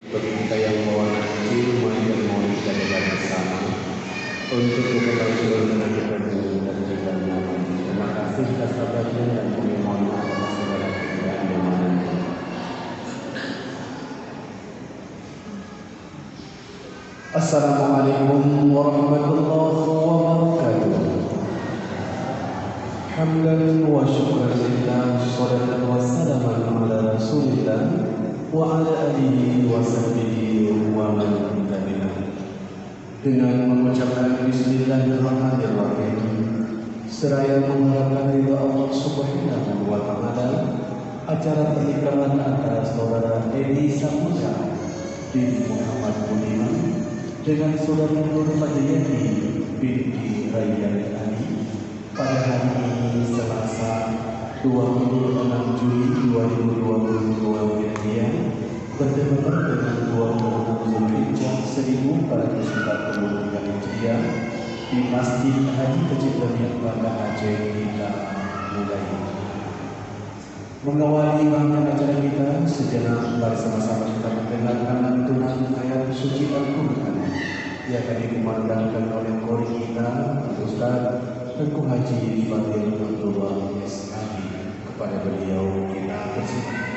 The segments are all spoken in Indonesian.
Bagi kita yang mewarnai mari dan mohon kita bersama untuk keberlangsungan dan keberlangsungan dan keberlangsungan. Terima kasih atas sabarnya dan kami mohon maaf atas segala kekurangan yang ada. Assalamualaikum warahmatullahi wabarakatuh. Hamdan wa syukran lillah, sholatan wa salaman ala Rasulillah wa ala alihi wa sahbihi wa man tabi'ah. Dengan mengucapkan bismillahirrahmanirrahim seraya mengharapkan ridha Allah Subhanahu wa taala, acara pernikahan antara saudara Edi Saputra bin Muhammad Budiman dengan saudari Nur Fadiyati binti Rayyan Ali pada hari ini Selasa 26 Juli 2022 Miladiah bertepatan dengan 26 Zulhijjah 1443 Hijriah di Masjid Haji Kecil Baniat Banda Aceh kita mulai. Mengawali rangkaian acara kita, sejenak mari sama-sama kita mendengarkan lantunan ayat suci Al-Quran yang akan dikumandangkan oleh qori kita, Ustaz Tengku Haji Fadil Abdullah S.A.D. Kepada beliau kita persilakan.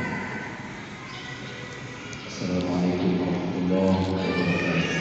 Assalamualaikum warahmatullahi wabarakatuh.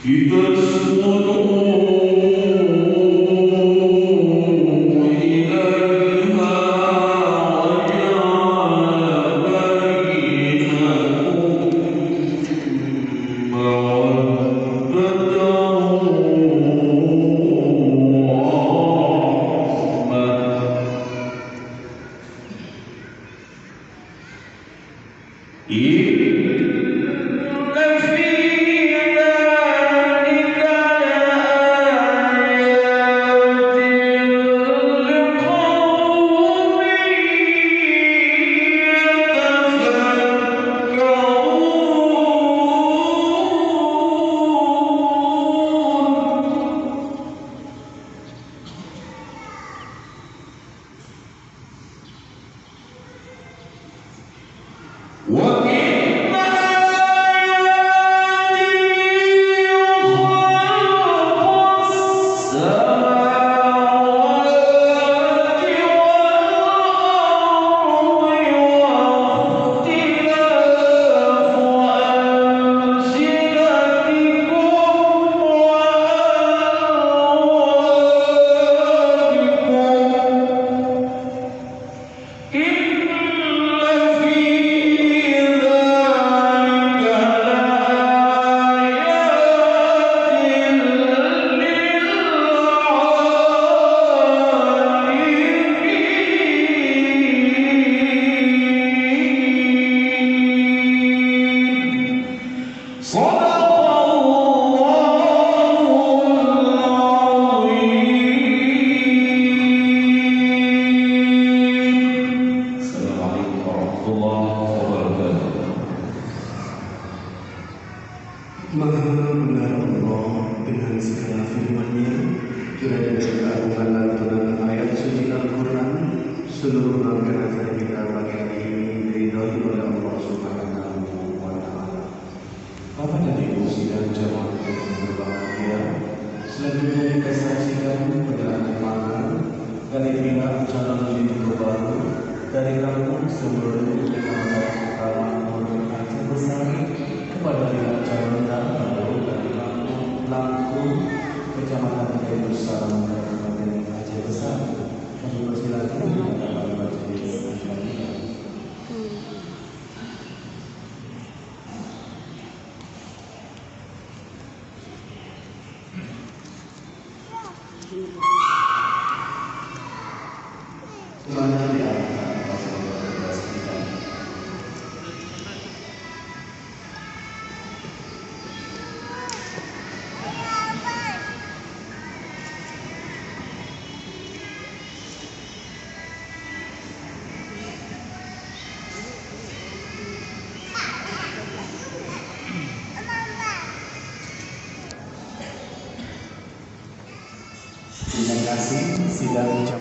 Kita semua Maha benar Allah dengan segala firman-Nya, kiranya keagungan lantunan ayat suci Al-Quran, seluruh rangkaian acara kita pagi hari ini diridhoi oleh Allah Subhanahu wa Ta'ala. Bapak dan Ibu sidang jamaah yang berbahagia, selanjutnya kita saksikan perjalanan makan dari pihak calon individu baru dari kampung sebelum Kecamatan Taman Aceh Besar kepada pihak calon dan baru dari kampung Langkung Kecamatan Darussalam Kabupaten Aceh Besar. Kami persilakan kepada majelis asyariah. Semuanya diarahkan pasangan bertugas kita. Terima kasih. Sidang ucap.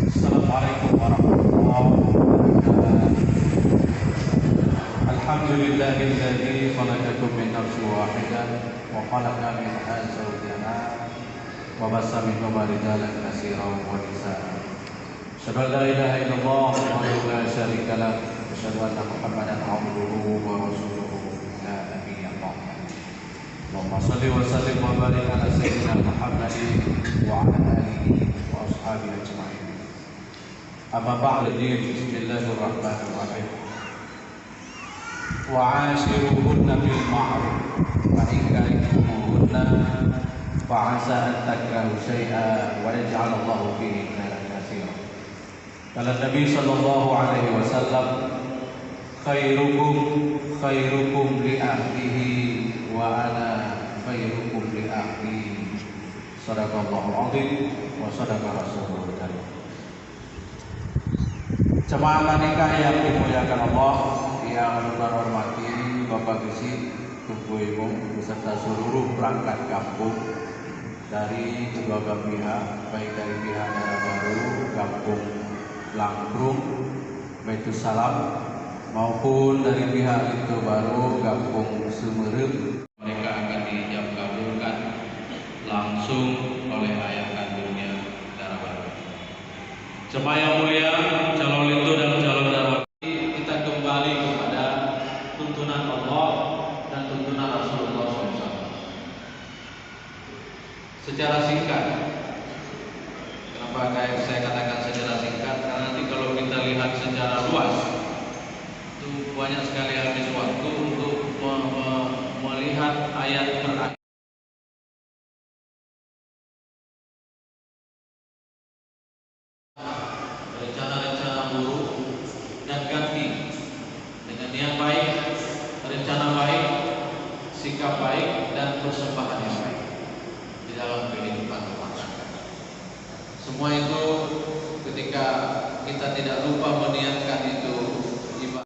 Assalamualaikum warahmatullahi wabarakatuh. Alhamdulillahilladzi khalaqakum min nafsin wahidah wa khalaqa minha zawjaha wa bassa minhuma rijalan katsiran wa nisaa. Asyhadu an la ilaha illallah wahdahu la syarika lah wa asyhadu anna Muhammadan abduhu wa rasuluhu la nabiyya ba'dahu. Allahumma shalli wa sallim wa barik ala sayyidina Muhammadin wa ala alihi wa ashabihi ajma'in. Amma ba'du, bismillahirrahmanirrahim. Wa'ashiruhunna bil ma'ruf wa in karihtumuhunna fa'asa an takrahu syai'an wa yaj'al Allahu fihi khairan katsiran. Kata Nabi sallallahu alaihi wasallam, khairukum li ahlihi wa ana khairukum li ahli. Shadaqallahul azim wa shadaqa rasulul karim. Jemaah nikah yang dimuliakan Allah, yang kita hormati Bapak Gisi, Ibu Ibu beserta seluruh perangkat kampung dari kedua pihak, baik dari pihak Daerah Baru, Kampung Langkrung, Baitussalam, maupun dari pihak Lintu Baru, Kampung Sumerep. Mereka akan dijab kabulkan langsung oleh ayah kandungnya Daerah Baru. Jemaah yang mulia, calon Lintu dan calon Daerah, kita kembali kepada tuntunan Allah dan tuntunan Rasulullah SAW. secara singkat. Kenapa saya katakan secara singkat? Karena nanti kalau kita lihat secara luas, itu banyak sekali habis waktu untuk melihat ayat per ayat. Rencana-rencana buruk dan ganti dengan niat baik, rencana baik, sikap baik, dan persembahan yang baik di dalam kehidupan rumah tangga. Semua itu ketika kita tidak lupa meniatkan itu ibadah.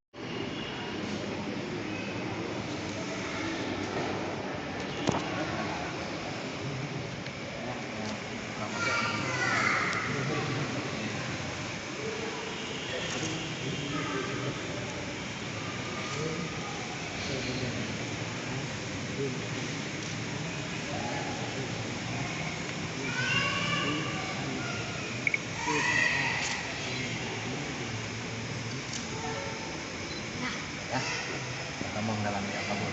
Ya, kita mau mendalami kabul.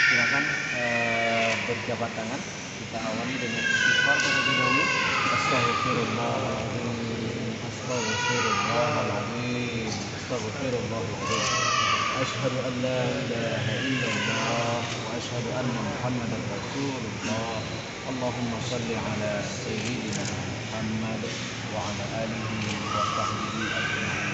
Silakan berjabat tangan. Kita awali dengan istighfar terlebih dahulu. Astaghfirullahaladzim, astaghfirullahaladzim, astaghfirullahaladzim. Asyhadu an la ilaha illallah wa asyhadu anna Muhammadan Rasulullah. Allahumma shalli ala sayyidina Muhammad wa ala alihi wa sahbihi ajma'in.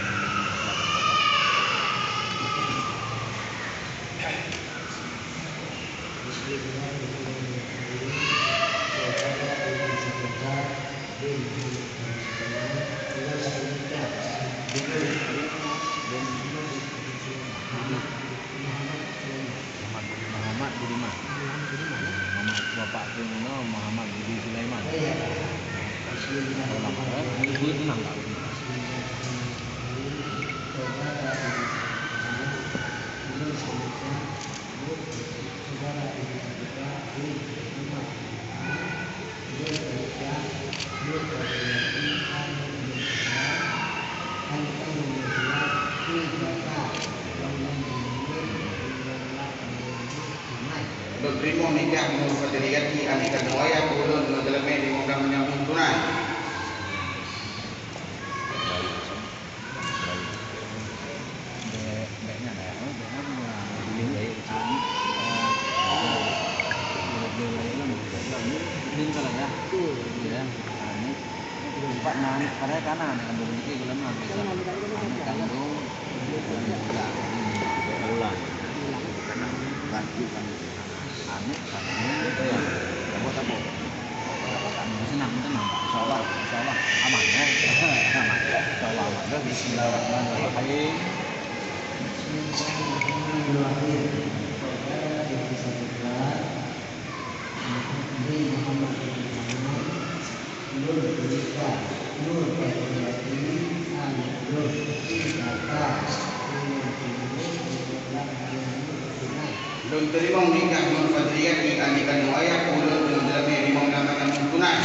Muhammad Budiman, Bapak Kuno Muhammad Budi Sulaiman. Ini tenang tak? Berterima nikah menurut diriati adik nuaya ulun no dalam di mudah menyambung tunai. Pak nang pada kanan kandung ini gelam nang bisa kandung ulang ganti kan anu itu ya kamu tahu senang insyaallah aman ya aman insyaallah aman. Bismillahirrahmanirrahim. Belum terima nikah menurut diriati adik nuaya ulun no dalam di mudah menyambung tunai.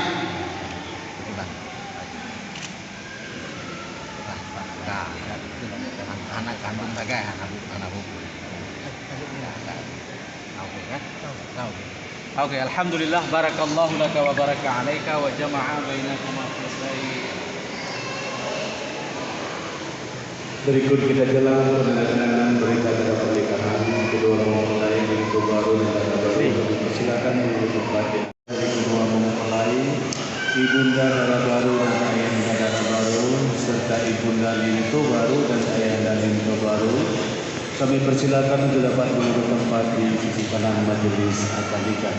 Anak kandung bagai anak buku. Oke, alhamdulillah, barakallahu laka wa baraka alaika wa jama'a bainakuma fi khair. Berikut kita jalan penandatanganan berita acara pernikahan kedua orang mempelai di Ito Baru dan Dara Baru. Silakan duduk tempat dari kedua orang mempelai, Ibunda Dara Baru dan Ayahanda Dara Baru, serta Ibunda Ito Baru dan Ayahanda Ito Baru. Kami persilakan untuk dapat duduk tempat di sisi kanan majelis akad nikah.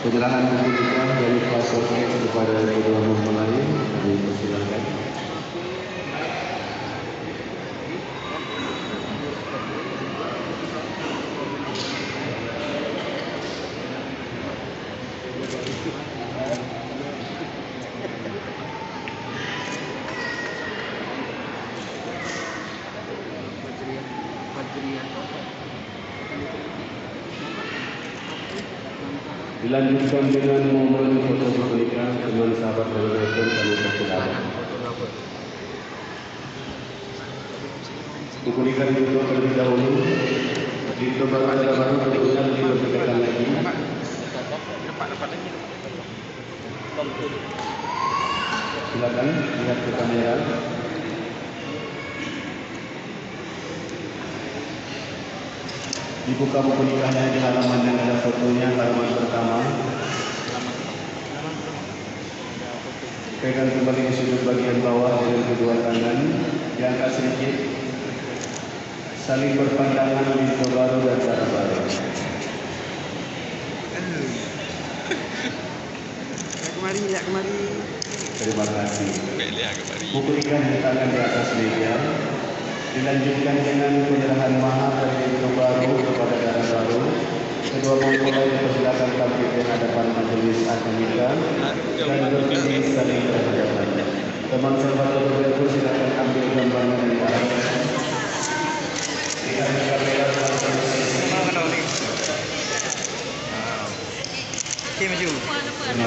Penyerahan buku nikah dari Pak Sofie kepada kedua mempelai kami persilakan. Dilanjutkan dengan momen foto pernikahan dengan sahabat dan rekan kami persilakan. Buku nikah ditutup terlebih dahulu. Ditutup baru tentunya dipersilakan lagi. Silakan lihat ke kamera. Dibuka buku nikahnya di halaman yang ada fotonya, halaman pertama. Pegang kembali ke sudut bagian bawah dengan kedua tangan, diangkat sedikit. Saling berpandangan di baru dan cara baru. Kemari. Terima kasih. Buku nikah diletakkan di atas meja. Dilanjutkan dengan penyerahan mahar dari pintu baru kepada darah baru. Kedua mempelai dipersilakan tampil di hadapan majelis akad nikah dan berdiri saling berhadapan. Teman sahabat berdua silakan ambil gambarnya dari atas. Jika kamera terima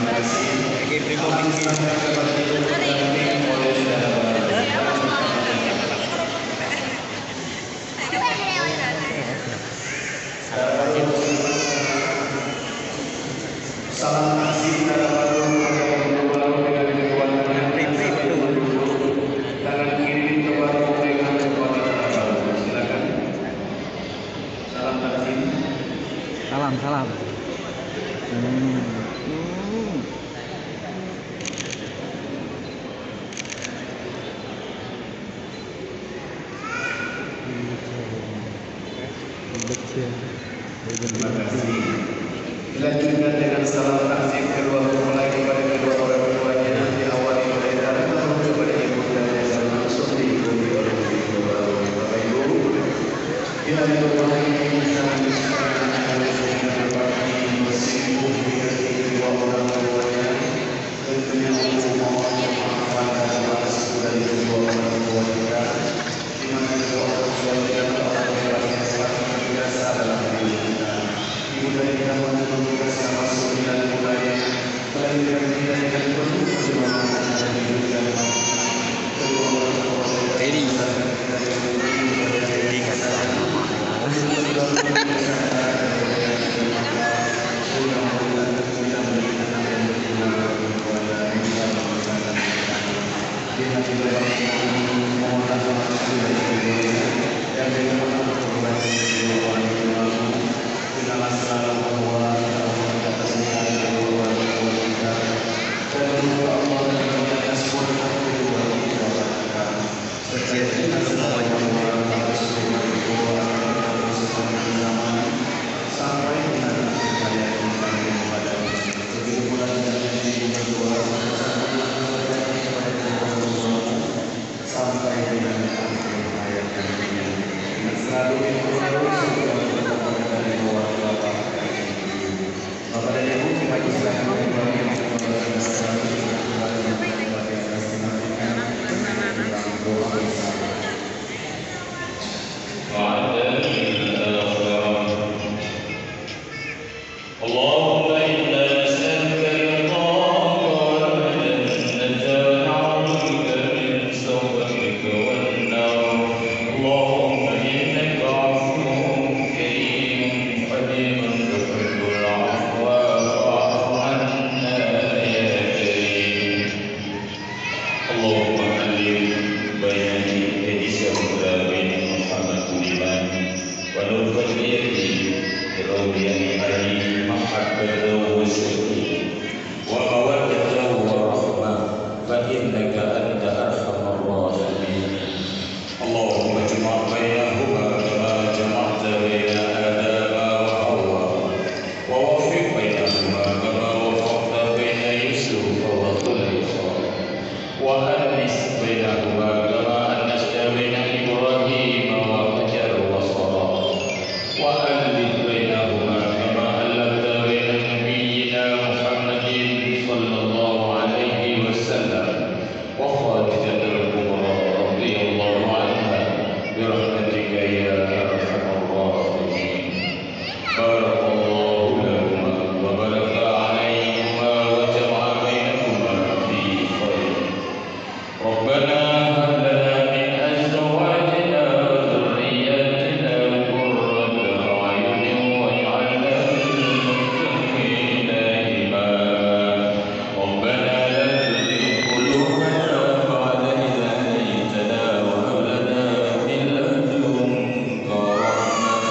kasih. Salam kasih dalam tangan kiri kepada pegang kepada tangan. Silakan. Salam kasih. Salam. Terima kasih. Dilanjutkan dengan salam takzim kedua mempelai kepada kedua orang tuanya, diawali oleh darah lalu kepada ibundanya dan langsung diikuti oleh ibu baru. Bapak Ibu, di hari mempelai ini kami akan berbagi bersinggung dengan kedua orang tuanya. Tentunya untuk mohon maaf dan balas dari kedua orang tua kita, di mana kedua orang tua kita orang yang paling biasa dalam hidup kita. Ibu dari kamu memberikan sama sembilan budaya, melahirkan kita dengan penuh perjuangan dan hidup yang kedua orang tua ووفق بينهما كما وألف بينهما كما ألفت بين نبينا محمد صلى الله عليه وسلم وخادجة الكبرى رضي الله عنها برحمتك يا أرحم الراحمين. بارك الله لهما وبارك عليهما وجمع بينهما في خير. ربنا هب لنا من أزواجنا وذرياتنا قرة أعين واجعلنا للمتقين إماما. ربنا لا تزغ قلوبنا بعد إذ هديتنا وهب لنا من لدنك رحمة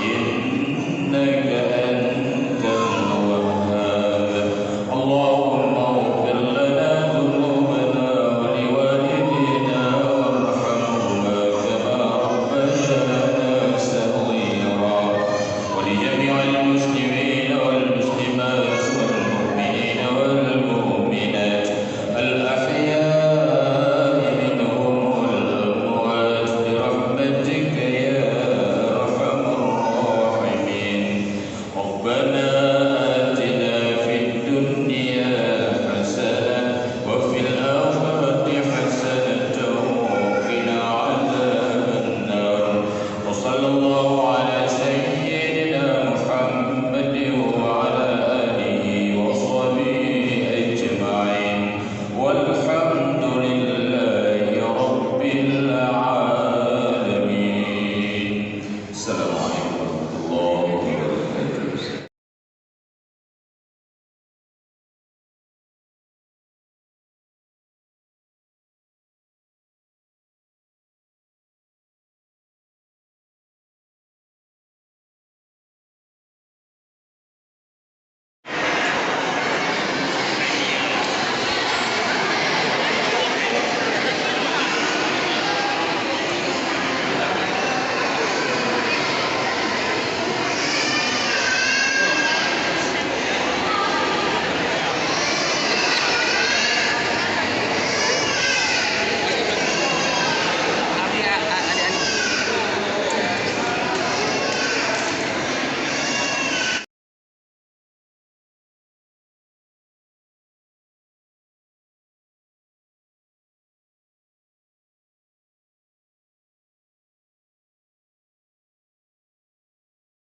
إنك أنت الوهاب. اللهم اغفر لنا ذنوبنا ولوالدينا وارحمهما كما ربيانا صغيرا. ولجميع المسلمين والمسلمات والمؤمنين والمؤمنات الأحياء منهم والأموات برحمتك يا أرحم الراحمين. ربنا آتنا في الدنيا حسنة وفي الآخرة حسنة وقنا عذاب النار. وصلى الله على سيدنا محمد وعلى آله وصحبه أجمعين والحمد لله رب العالمين. السلام عليكم ورحمة الله